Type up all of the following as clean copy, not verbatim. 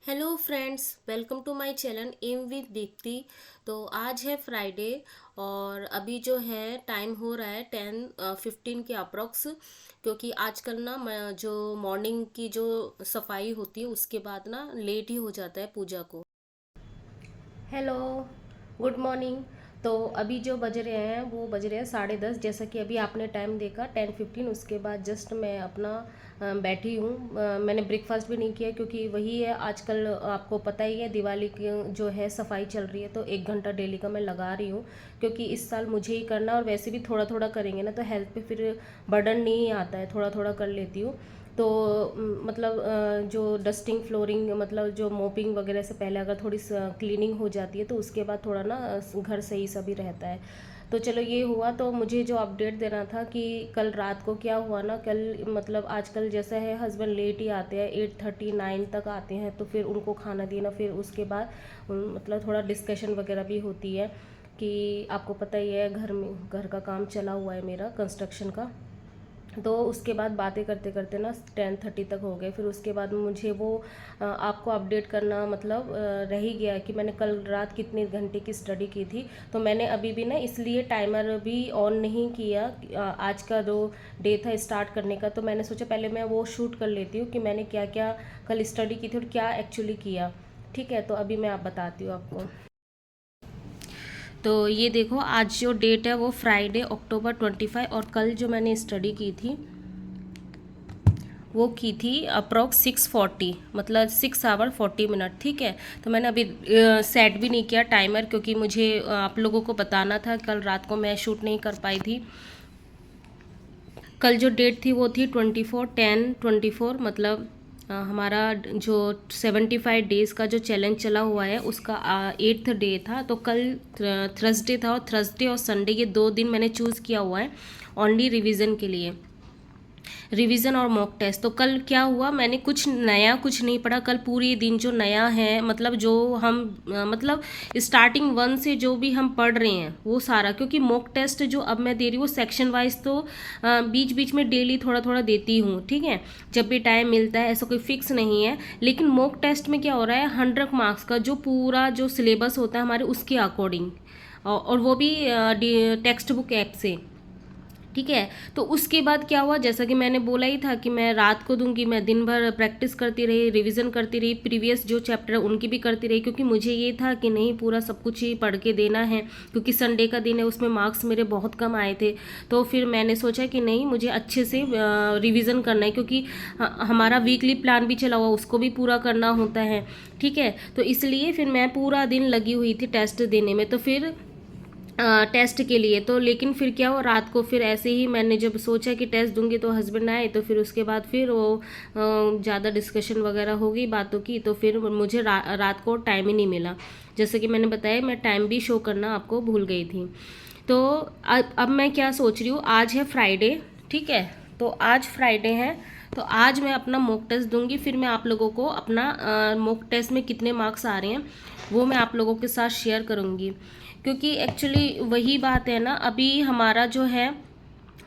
Hello friends, welcome to my channel M with Deepti. तो आज है फ्राइडे और अभी जो है टाइम हो रहा है 10:15 के अप्रॉक्स, क्योंकि आजकल ना जो मॉर्निंग की जो सफाई होती है उसके बाद ना लेट ही हो जाता है पूजा को। Hello, good morning. तो अभी जो बज रहे हैं वो बज रहे हैं 10:30, जैसा कि अभी आपने टाइम देखा 10:15। उसके बाद जस्ट मैं अपना बैठी हूँ। मैंने ब्रेकफास्ट भी नहीं किया क्योंकि वही है, आजकल आपको पता ही है दिवाली की जो है सफाई चल रही है, तो 1 घंटा डेली का मैं लगा रही हूँ क्योंकि इस साल मुझे ही करना, और वैसे भी थोड़ा थोड़ा करेंगे ना तो हेल्थ पे फिर बर्डन नहीं आता है, थोड़ा थोड़ा कर लेती हूँ। तो मतलब जो डस्टिंग फ्लोरिंग, मतलब जो मोपिंग वगैरह से पहले अगर थोड़ी क्लीनिंग हो जाती है तो उसके बाद थोड़ा ना घर सही सा भी रहता है। तो चलो ये हुआ, तो मुझे जो अपडेट देना था कि कल रात को क्या हुआ ना, कल मतलब आजकल जैसा है हस्बैंड लेट ही आते हैं, 8:39 तक आते हैं, तो फिर उनको खाना देना, फिर उसके बाद मतलब थोड़ा डिस्कशन वगैरह भी होती है कि आपको पता ही है घर में घर का काम चला हुआ है मेरा कंस्ट्रक्शन का। तो उसके बाद बातें करते करते ना 10:30 तक हो गए। फिर उसके बाद मुझे वो आपको अपडेट करना मतलब रह ही गया कि मैंने कल रात कितने घंटे की स्टडी की थी। तो मैंने अभी भी ना इसलिए टाइमर भी ऑन नहीं किया आज का जो डे था स्टार्ट करने का, तो मैंने सोचा पहले मैं वो शूट कर लेती हूँ कि मैंने क्या क्या कल स्टडी की थी और क्या एक्चुअली किया। ठीक है, तो अभी मैं आप बताती हूँ आपको। तो ये देखो, आज जो डेट है वो फ्राइडे अक्टूबर 25, और कल जो मैंने स्टडी की थी वो की थी अप्रॉक्स 6:40, मतलब 6 आवर 40 मिनट। ठीक है, तो मैंने अभी सेट भी नहीं किया टाइमर क्योंकि मुझे आप लोगों को बताना था, कल रात को मैं शूट नहीं कर पाई थी। कल जो डेट थी वो थी 24/10/24, मतलब हमारा जो 75 डेज़ का जो चैलेंज चला हुआ है उसका 8th डे था। तो कल थर्सडे था, और थर्सडे और संडे ये 2 दिन मैंने चूज़ किया हुआ है ओनली रिवीजन के लिए, रिवीजन और मॉक टेस्ट। तो कल क्या हुआ, मैंने कुछ नया कुछ नहीं पढ़ा कल पूरे दिन। जो नया है मतलब जो हम मतलब स्टार्टिंग 1 से जो भी हम पढ़ रहे हैं वो सारा, क्योंकि मॉक टेस्ट जो अब मैं दे रही हूँ वो सेक्शन वाइज, तो बीच बीच में डेली थोड़ा थोड़ा देती हूँ। ठीक है, जब भी टाइम मिलता है, ऐसा कोई फिक्स नहीं है। लेकिन मॉक टेस्ट में क्या हो रहा है, 100 मार्क्स का जो पूरा जो सिलेबस होता है हमारे उसके अकॉर्डिंग, और वो भी टेक्स्ट बुक ऐप से। ठीक है, तो उसके बाद क्या हुआ, जैसा कि मैंने बोला ही था कि मैं रात को दूंगी, मैं दिन भर प्रैक्टिस करती रही, रिवीजन करती रही, प्रीवियस जो चैप्टर है उनकी भी करती रही, क्योंकि मुझे ये था कि नहीं पूरा सब कुछ ही पढ़ के देना है, क्योंकि संडे का दिन है, उसमें मार्क्स मेरे बहुत कम आए थे। तो फिर मैंने सोचा कि नहीं, मुझे अच्छे से रिविज़न करना है, क्योंकि हमारा वीकली प्लान भी चला हुआ उसको भी पूरा करना होता है। ठीक है, तो इसलिए फिर मैं पूरा दिन लगी हुई थी टेस्ट देने में। तो फिर टेस्ट के लिए तो, लेकिन फिर क्या हुआ, रात को फिर ऐसे ही मैंने जब सोचा कि टेस्ट दूंगी तो हस्बैंड आए, तो फिर उसके बाद फिर वो ज़्यादा डिस्कशन वगैरह हो गई बातों की, तो फिर मुझे रात को टाइम ही नहीं मिला। जैसे कि मैंने बताया, मैं टाइम भी शो करना आपको भूल गई थी। तो अब मैं क्या सोच रही हूँ, आज है फ्राइडे। ठीक है, तो आज फ्राइडे है, तो आज मैं अपना मॉक टेस्ट दूंगी। फिर मैं आप लोगों को अपना मॉक टेस्ट में कितने मार्क्स आ रहे हैं वो मैं आप लोगों के साथ शेयर करूंगी, क्योंकि एक्चुअली वही बात है ना, अभी हमारा जो है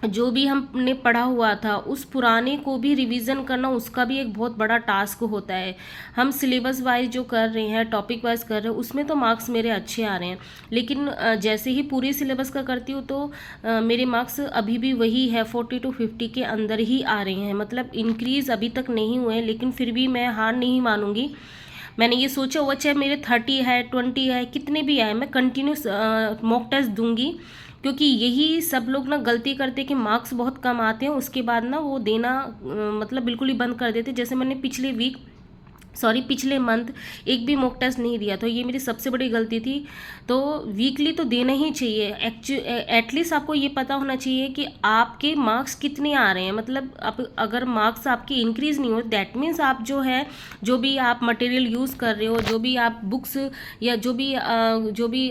जो भी हमने पढ़ा हुआ था उस पुराने को भी रिवीजन करना, उसका भी एक बहुत बड़ा टास्क होता है। हम सिलेबस वाइज जो कर रहे हैं, टॉपिक वाइज कर रहे हैं, उसमें तो मार्क्स मेरे अच्छे आ रहे हैं, लेकिन जैसे ही पूरे सिलेबस का करती हूँ तो मेरे मार्क्स अभी भी वही है, 40 to 50 के अंदर ही आ रहे हैं, मतलब इंक्रीज अभी तक नहीं हुए हैं। लेकिन फिर भी मैं हार नहीं मानूंगी। मैंने ये सोचा हुआ, चाहे मेरे 30 है, 20 है, कितने भी आए, मैं कंटिन्यूस मॉक टेस्ट दूंगी, क्योंकि यही सब लोग ना गलती करते कि मार्क्स बहुत कम आते हैं, उसके बाद ना वो देना मतलब बिल्कुल ही बंद कर देते। जैसे मैंने पिछले मंथ एक भी मॉक टेस्ट नहीं दिया, तो ये मेरी सबसे बड़ी गलती थी। तो वीकली तो देना ही चाहिए, एटलीस्ट आपको ये पता होना चाहिए कि आपके मार्क्स कितने आ रहे हैं। मतलब आप अगर मार्क्स आपके इंक्रीज नहीं हो, दैट मीन्स आप जो है, जो भी आप मटेरियल यूज़ कर रहे हो, जो भी आप बुक्स या जो भी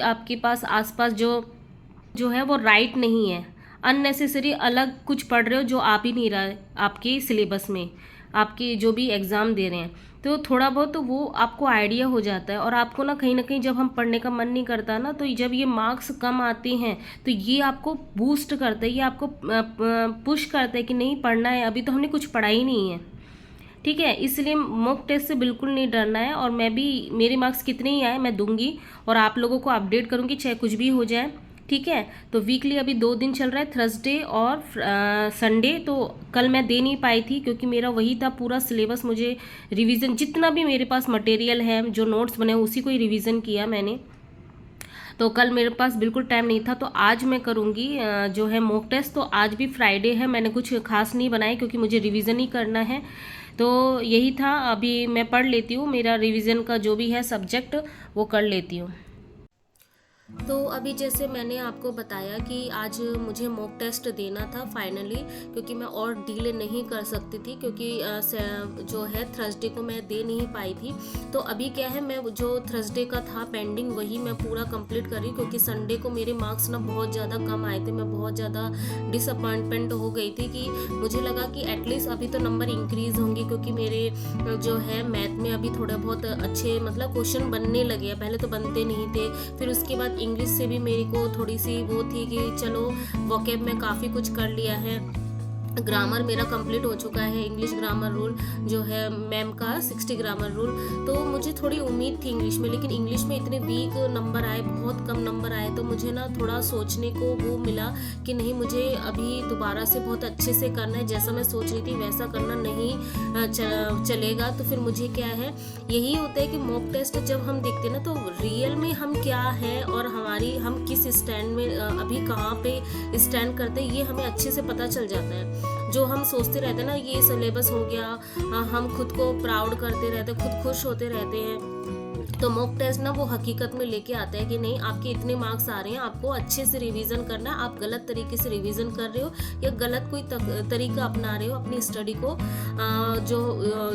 आपके पास आसपास जो है वो राइट नहीं है, अननेसेसरी अलग कुछ पढ़ रहे हो जो आप ही नहीं रहा है आपके सिलेबस में, आपके जो भी एग्ज़ाम दे रहे हैं। तो थोड़ा बहुत तो वो आपको आइडिया हो जाता है, और आपको ना कहीं जब हम पढ़ने का मन नहीं करता ना, तो जब ये मार्क्स कम आते हैं तो ये आपको बूस्ट करता है, ये आपको पुश करता है कि नहीं पढ़ना है, अभी तो हमने कुछ पढ़ा ही नहीं है। ठीक है, इसलिए मॉक टेस्ट से बिल्कुल नहीं डरना है। और मैं भी, मेरे मार्क्स कितने ही आए मैं दूंगी और आप लोगों को अपडेट करूंगी, चाहे कुछ भी हो जाए। ठीक है, तो वीकली अभी 2 दिन चल रहा है, थर्सडे और संडे। तो कल मैं दे नहीं पाई थी क्योंकि मेरा वही था पूरा सिलेबस, मुझे रिवीजन जितना भी मेरे पास मटेरियल है, जो नोट्स बने उसी को ही रिवीजन किया मैंने। तो कल मेरे पास बिल्कुल टाइम नहीं था, तो आज मैं करूँगी जो है मॉक टेस्ट। तो आज भी फ्राइडे है, मैंने कुछ खास नहीं बनाया क्योंकि मुझे रिवीजन ही करना है। तो यही था, अभी मैं पढ़ लेती हूँ, मेरा रिवीजन का जो भी है सब्जेक्ट वो कर लेती हूँ। तो अभी जैसे मैंने आपको बताया कि आज मुझे मॉक टेस्ट देना था फाइनली, क्योंकि मैं और डिले नहीं कर सकती थी, क्योंकि जो है थर्सडे को मैं दे नहीं पाई थी। तो अभी क्या है, मैं जो थर्सडे का था पेंडिंग वही मैं पूरा कंप्लीट कर रही हूँ, क्योंकि संडे को मेरे मार्क्स ना बहुत ज़्यादा कम आए थे। मैं बहुत ज़्यादा डिसअपॉइंटमेंट हो गई थी कि मुझे लगा कि एटलीस्ट अभी तो नंबर इंक्रीज़ होंगे, क्योंकि मेरे जो है मैथ में अभी थोड़े बहुत अच्छे मतलब क्वेश्चन बनने लगे हैं, पहले तो बनते नहीं थे। फिर उसके बाद इंग्लिश से भी मेरे को थोड़ी सी वो थी कि चलो वोकैब में काफ़ी कुछ कर लिया है, ग्रामर मेरा कंप्लीट हो चुका है, इंग्लिश ग्रामर रूल जो है मैम का 60 ग्रामर रूल। तो मुझे थोड़ी उम्मीद थी इंग्लिश में, लेकिन इंग्लिश में इतने वीक नंबर आए, बहुत कम नंबर आए। तो मुझे ना थोड़ा सोचने को वो मिला कि नहीं, मुझे अभी दोबारा से बहुत अच्छे से करना है, जैसा मैं सोच रही थी वैसा करना नहीं चलेगा। तो फिर मुझे क्या है, यही होता है कि मॉक टेस्ट जब हम देखते हैं ना, तो रियल में हम क्या है और हम किस स्टैंड में अभी कहाँ पे स्टैंड करते हैं, ये हमें अच्छे से पता चल जाता है। जो हम सोचते रहते हैं ना ये सिलेबस हो गया, हम खुद को प्राउड करते रहते हैं, खुद खुश होते रहते हैं। तो मॉक टेस्ट ना वो हकीकत में लेके आता है कि नहीं, आपके इतने मार्क्स आ रहे हैं, आपको अच्छे से रिवीजन करना है। आप गलत तरीके से रिवीजन कर रहे हो या गलत कोई तरीका अपना रहे हो अपनी स्टडी को,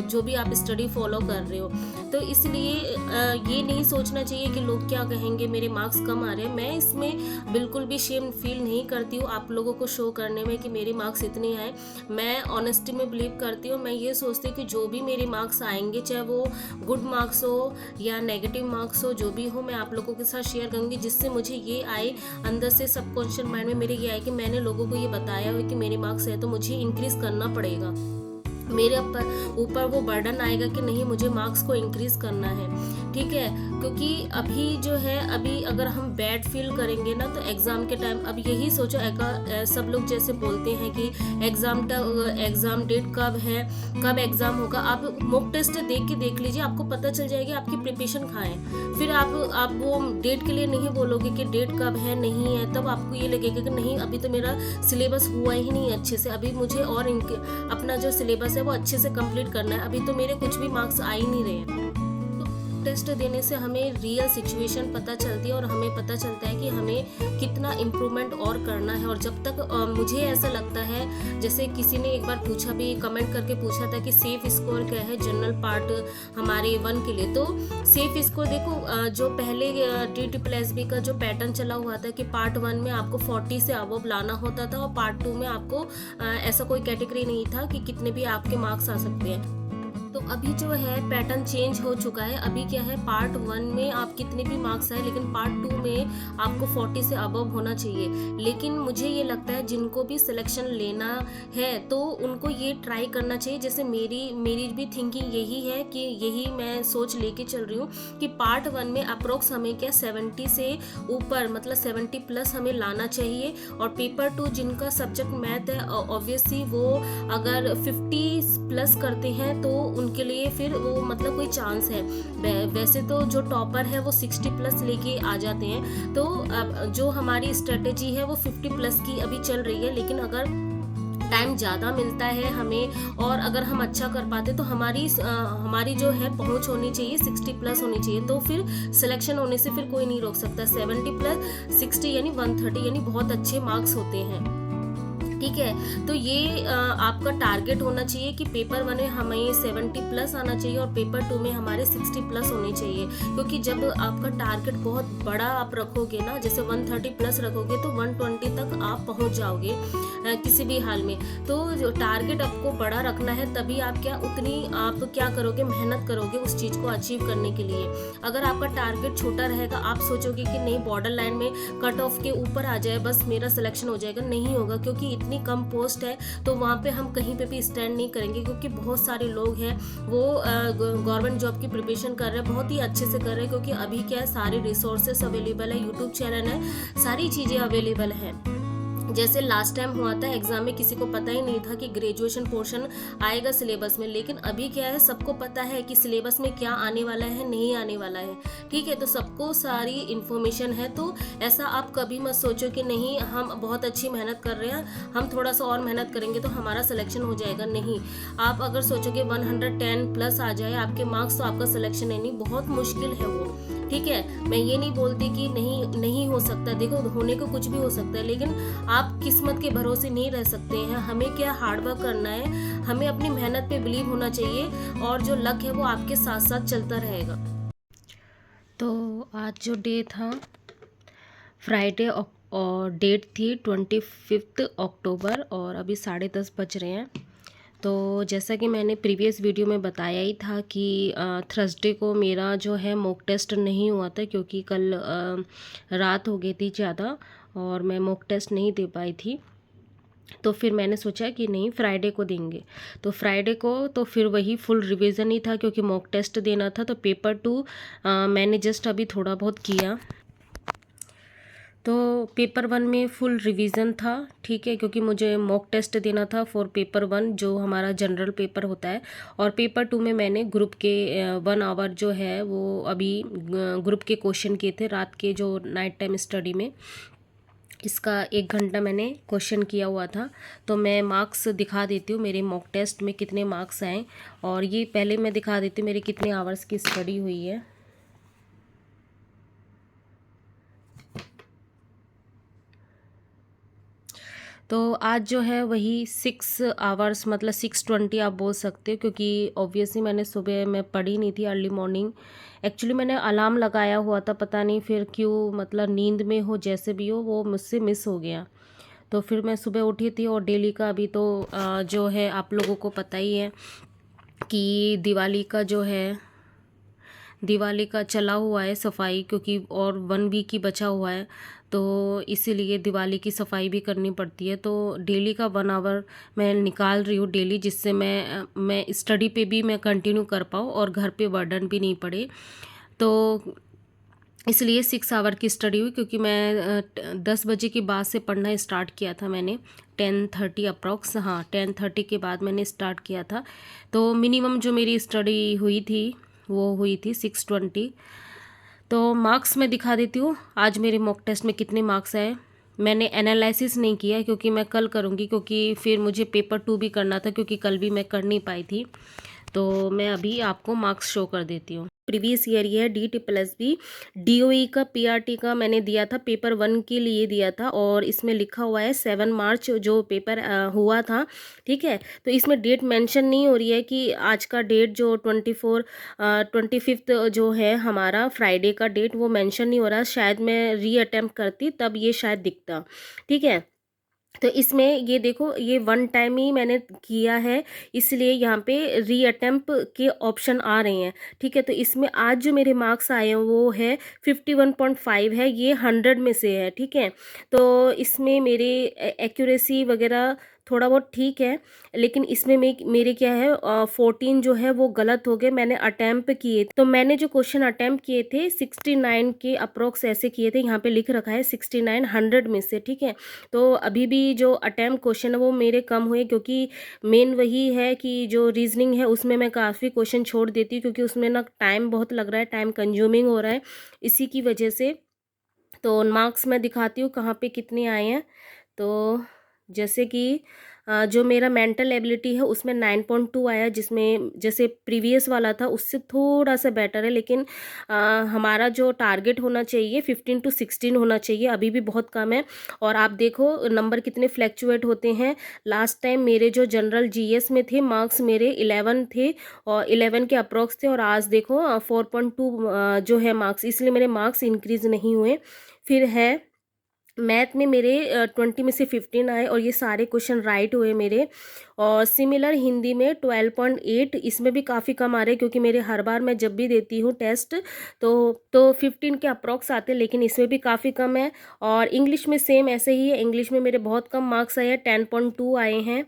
जो भी आप स्टडी फॉलो कर रहे हो। तो इसलिए ये नहीं सोचना चाहिए कि लोग क्या कहेंगे, मेरे मार्क्स कम आ रहे हैं। मैं इसमें बिल्कुल भी शेम फील नहीं करती हूँ आप लोगों को शो करने में कि मेरे मार्क्स इतने आए। मैं ऑनेस्टी में बिलीव करती हूँ। मैं ये सोचती हूँ कि जो भी मेरे मार्क्स आएंगे, चाहे वो गुड मार्क्स हो या नेगेटिव मार्क्स हो, जो भी हो, मैं आप लोगों के साथ शेयर करूंगी, जिससे मुझे ये आए अंदर से, सबकॉन्शियस माइंड में मेरे ये आए कि मैंने लोगों को ये बताया हो कि मेरे मार्क्स है, तो मुझे इंक्रीज करना पड़ेगा। मेरे ऊपर वो बर्डन आएगा कि नहीं, मुझे मार्क्स को इंक्रीज करना है। ठीक है, क्योंकि अभी जो है, अभी अगर हम बैड फील करेंगे ना, तो एग्ज़ाम के टाइम, अब यही सोचो, सब लोग जैसे बोलते हैं कि एग्ज़ाम डेट कब है, कब एग्ज़ाम होगा। आप मॉक टेस्ट देख लीजिए, आपको पता चल जाएगी आपकी प्रिपरेशन कहाँ है। फिर आप वो डेट के लिए नहीं बोलोगे कि डेट कब है, नहीं है, तब आपको ये लगेगा कि नहीं, अभी तो मेरा सिलेबस हुआ ही नहीं अच्छे से, अभी मुझे और अपना जो सिलेबस है वो अच्छे से कंप्लीट करना है, अभी तो मेरे कुछ भी मार्क्स आ ही नहीं रहे हैं। टेस्ट देने से हमें रियल सिचुएशन पता चलती है और हमें पता चलता है कि हमें कितना इम्प्रूवमेंट और करना है। और जब तक मुझे ऐसा लगता है, जैसे किसी ने एक बार पूछा भी, कमेंट करके पूछा था कि सेफ स्कोर क्या है जनरल पार्ट हमारे 1 के लिए। तो सेफ स्कोर देखो, जो पहले TSSB का जो पैटर्न चला हुआ था कि पार्ट 1 में आपको 40 से अबव लाना होता था और पार्ट 2 में आपको ऐसा कोई कैटेगरी नहीं था कि कितने भी आपके मार्क्स आ सकते हैं। तो अभी जो है पैटर्न चेंज हो चुका है। अभी क्या है, पार्ट 1 में आप कितने भी मार्क्स आए, लेकिन पार्ट 2 में आपको 40 से अबव होना चाहिए। लेकिन मुझे ये लगता है जिनको भी सिलेक्शन लेना है तो उनको ये ट्राई करना चाहिए। जैसे मेरी भी थिंकिंग यही है कि यही मैं सोच लेके चल रही हूँ कि पार्ट 1 में अप्रोक्स हमें क्या 70 से ऊपर, मतलब 70 प्लस हमें लाना चाहिए। और पेपर 2 जिनका सब्जेक्ट मैथ है, ऑब्वियसली वो अगर 50 प्लस करते हैं तो उनके लिए फिर वो मतलब कोई चांस है। वैसे तो जो टॉपर है वो 60 प्लस लेके आ जाते हैं। तो अब जो हमारी स्ट्रेटेजी है वो 50 प्लस की अभी चल रही है। लेकिन अगर टाइम ज़्यादा मिलता है हमें और अगर हम अच्छा कर पाते तो हमारी जो है पहुंच होनी चाहिए 60 प्लस होनी चाहिए। तो फिर सिलेक्शन होने से फिर कोई नहीं रोक सकता। 70 प्लस 60 यानी 130 यानी बहुत अच्छे मार्क्स होते हैं। ठीक है, तो ये आपका टारगेट होना चाहिए कि पेपर 1 में हमें 70 प्लस आना चाहिए और पेपर 2 में हमारे 60 प्लस होने चाहिए। क्योंकि जब आपका टारगेट बहुत बड़ा आप रखोगे ना, जैसे 130 प्लस रखोगे तो 120 तक आप पहुंच जाओगे किसी भी हाल में। तो जो टारगेट आपको बड़ा रखना है, तभी आप क्या करोगे, मेहनत करोगे उस चीज़ को अचीव करने के लिए। अगर आपका टारगेट छोटा रहेगा, आप सोचोगे कि नहीं बॉर्डर लाइन में कट ऑफ के ऊपर आ जाए बस मेरा सिलेक्शन हो जाएगा, नहीं होगा। क्योंकि इतनी कम पोस्ट है तो वहाँ पे हम कहीं पे भी स्टैंड नहीं करेंगे, क्योंकि बहुत सारे लोग हैं वो गवर्नमेंट जॉब की प्रिपरेशन कर रहे हैं, बहुत ही अच्छे से कर रहे हैं, क्योंकि अभी क्या है सारे रिसोर्सेस अवेलेबल है, यूट्यूब चैनल है, सारी चीज़ें अवेलेबल है। जैसे लास्ट टाइम हुआ था एग्जाम में किसी को पता ही नहीं था कि ग्रेजुएशन पोर्शन आएगा सिलेबस में, लेकिन अभी क्या है सबको पता है कि सिलेबस में क्या आने वाला है, नहीं आने वाला है, ठीक है। तो सबको सारी इन्फॉर्मेशन है, तो ऐसा आप कभी मत सोचो कि नहीं हम बहुत अच्छी मेहनत कर रहे हैं, हम थोड़ा सा और मेहनत करेंगे तो हमारा सिलेक्शन हो जाएगा। नहीं, आप अगर सोचोगे 110 प्लस आ जाए आपके मार्क्स तो आपका सिलेक्शन नहीं, बहुत मुश्किल है वो, ठीक है। मैं ये नहीं बोलती कि नहीं हो सकता, देखो होने को कुछ भी हो सकता है, लेकिन आप किस्मत के भरोसे नहीं रह सकते हैं। हमें क्या हार्ड वर्क करना है, हमें अपनी मेहनत पे बिलीव होना चाहिए, और जो लक है वो आपके साथ साथ चलता रहेगा। तो आज जो डे था फ्राइडे और डेट थी 25 अक्टूबर और अभी 10:30 बज रहे हैं। तो जैसा कि मैंने प्रीवियस वीडियो में बताया ही था कि थर्सडे को मेरा जो है मॉक टेस्ट नहीं हुआ था, क्योंकि कल रात हो गई थी ज़्यादा और मैं मॉक टेस्ट नहीं दे पाई थी। तो फिर मैंने सोचा कि नहीं फ्राइडे को देंगे, तो फ्राइडे को तो फिर वही फुल रिवीजन ही था, क्योंकि मॉक टेस्ट देना था। तो पेपर 2 मैंने जस्ट अभी थोड़ा बहुत किया। तो पेपर 1 में फुल रिवीजन था, ठीक है, क्योंकि मुझे मॉक टेस्ट देना था फॉर पेपर 1 जो हमारा जनरल पेपर होता है। और पेपर 2 में मैंने ग्रुप के 1 आवर जो है वो अभी ग्रुप के क्वेश्चन किए थे रात के, जो नाइट टाइम स्टडी में इसका 1 घंटा मैंने क्वेश्चन किया हुआ था। तो मैं मार्क्स दिखा देती हूँ मेरे मॉक टेस्ट में कितने मार्क्स आए, और ये पहले मैं दिखा देती हूँ मेरे कितने आवर्स की स्टडी हुई है। तो आज जो है वही 6 आवर्स मतलब 6:20 आप बोल सकते हो, क्योंकि ऑब्वियसली मैंने सुबह में पढ़ी नहीं थी अर्ली मॉर्निंग। एक्चुअली मैंने अलार्म लगाया हुआ था, पता नहीं फिर क्यों, मतलब नींद में हो जैसे भी हो वो मुझसे मिस हो गया। तो फिर मैं सुबह उठी थी। और डेली का अभी तो जो है आप लोगों को पता ही है कि दिवाली का चला हुआ है सफाई, क्योंकि और 1 वीक ही बचा हुआ है, तो इसीलिए दिवाली की सफाई भी करनी पड़ती है। तो डेली का 1 आवर मैं निकाल रही हूँ डेली, जिससे मैं स्टडी पे भी मैं कंटिन्यू कर पाऊँ और घर पे बर्डन भी नहीं पड़े। तो इसलिए 6 आवर की स्टडी हुई, क्योंकि मैं 10 बजे के बाद से पढ़ना स्टार्ट किया था मैंने, 10:30 अप्रॉक्स, हाँ 10:30 के बाद मैंने स्टार्ट किया था। तो मिनिमम जो मेरी स्टडी हुई थी वो हुई थी 6:20। तो मार्क्स मैं दिखा देती हूँ आज मेरे मॉक टेस्ट में कितने मार्क्स आए। मैंने एनालिसिस नहीं किया क्योंकि मैं कल करूँगी, क्योंकि फिर मुझे पेपर 2 भी करना था, क्योंकि कल भी मैं कर नहीं पाई थी। तो मैं अभी आपको मार्क्स शो कर देती हूँ। प्रीवियस ईयर ये है DT+B DOE का PRT का मैंने दिया था, पेपर 1 के लिए दिया था, और इसमें लिखा हुआ है 7 मार्च जो पेपर हुआ था, ठीक है। तो इसमें डेट मेंशन नहीं हो रही है कि आज का डेट जो 25 जो है हमारा फ्राइडे का डेट वो मेंशन नहीं हो रहा। शायद मैं रीअटेम्प्ट करती तब ये शायद दिखता, ठीक है। तो इसमें ये देखो ये 1 टाइम ही मैंने किया है, इसलिए यहाँ पे रीअटेम्प्ट के ऑप्शन आ रहे हैं, ठीक है। तो इसमें आज जो मेरे मार्क्स आए हैं वो है 51.5 है, ये 100 में से है, ठीक है। तो इसमें मेरे एक्यूरेसी वगैरह थोड़ा बहुत ठीक है, लेकिन इसमें मेरे क्या है 14 जो है वो गलत हो गए, मैंने अटैम्प्ट किए। तो मैंने जो क्वेश्चन अटैम्प्ट किए थे 69 के अप्रोक्स ऐसे किए थे, यहाँ पे लिख रखा है 69 100 में से, ठीक है। तो अभी भी जो अटैम्प्ट क्वेश्चन है वो मेरे कम हुए, क्योंकि मेन वही है कि जो रीजनिंग है उसमें मैं काफ़ी क्वेश्चन छोड़ देती हूँ, क्योंकि उसमें ना टाइम बहुत लग रहा है, टाइम कंज्यूमिंग हो रहा है, इसी की वजह से। तो मार्क्स मैं दिखाती हूँ कहाँ पे कितने आए हैं। तो जैसे कि जो मेरा मेंटल एबिलिटी है उसमें 9.2 आया, जिसमें जैसे प्रीवियस वाला था उससे थोड़ा सा बेटर है, लेकिन हमारा जो टारगेट होना चाहिए 15 to 16 होना चाहिए, अभी भी बहुत कम है। और आप देखो नंबर कितने फ्लैक्चुएट होते हैं। लास्ट टाइम मेरे जो जनरल GS में थे मार्क्स मेरे 11 थे और 11 के अप्रॉक्स थे, और आज देखो 4.2 जो है मार्क्स, इसलिए मेरे मार्क्स इंक्रीज नहीं हुए। फिर है मैथ में मेरे 20 में से 15 आए और ये सारे क्वेश्चन राइट हुए मेरे। और सिमिलर हिंदी में 12.8, इसमें भी काफ़ी कम आ रहे हैं क्योंकि मेरे हर बार मैं जब भी देती हूँ टेस्ट तो 15 के अप्रॉक्स आते हैं, लेकिन इसमें भी काफ़ी कम है। और इंग्लिश में सेम ऐसे ही है, इंग्लिश में मेरे बहुत कम मार्क्स आए हैं, 10.2 आए हैं।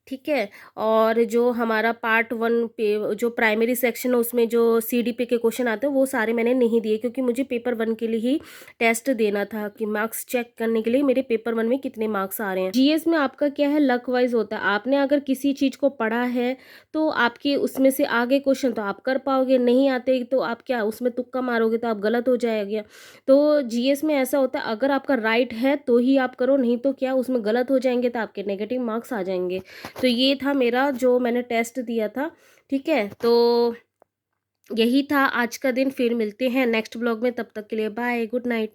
ठीक है। और जो हमारा पार्ट 1 पे जो प्राइमरी सेक्शन है उसमें जो CDP के क्वेश्चन आते हैं वो सारे मैंने नहीं दिए, क्योंकि मुझे पेपर 1 के लिए ही टेस्ट देना था कि मार्क्स चेक करने के लिए मेरे पेपर 1 में कितने मार्क्स आ रहे हैं। GS में आपका क्या है, लक वाइज होता है। आपने अगर किसी चीज़ को पढ़ा है तो आपके उसमें से आगे क्वेश्चन तो आप कर पाओगे, नहीं आते तो आप क्या उसमें तुक्का मारोगे तो आप गलत हो जाएगा। तो GS में ऐसा होता है, अगर आपका राइट है तो ही आप करो, नहीं तो क्या उसमें गलत हो जाएंगे तो आपके नेगेटिव मार्क्स आ जाएंगे। तो ये था मेरा जो मैंने टेस्ट दिया था। ठीक है, तो यही था आज का दिन। फिर मिलते हैं नेक्स्ट ब्लॉग में, तब तक के लिए बाय, गुड नाइट।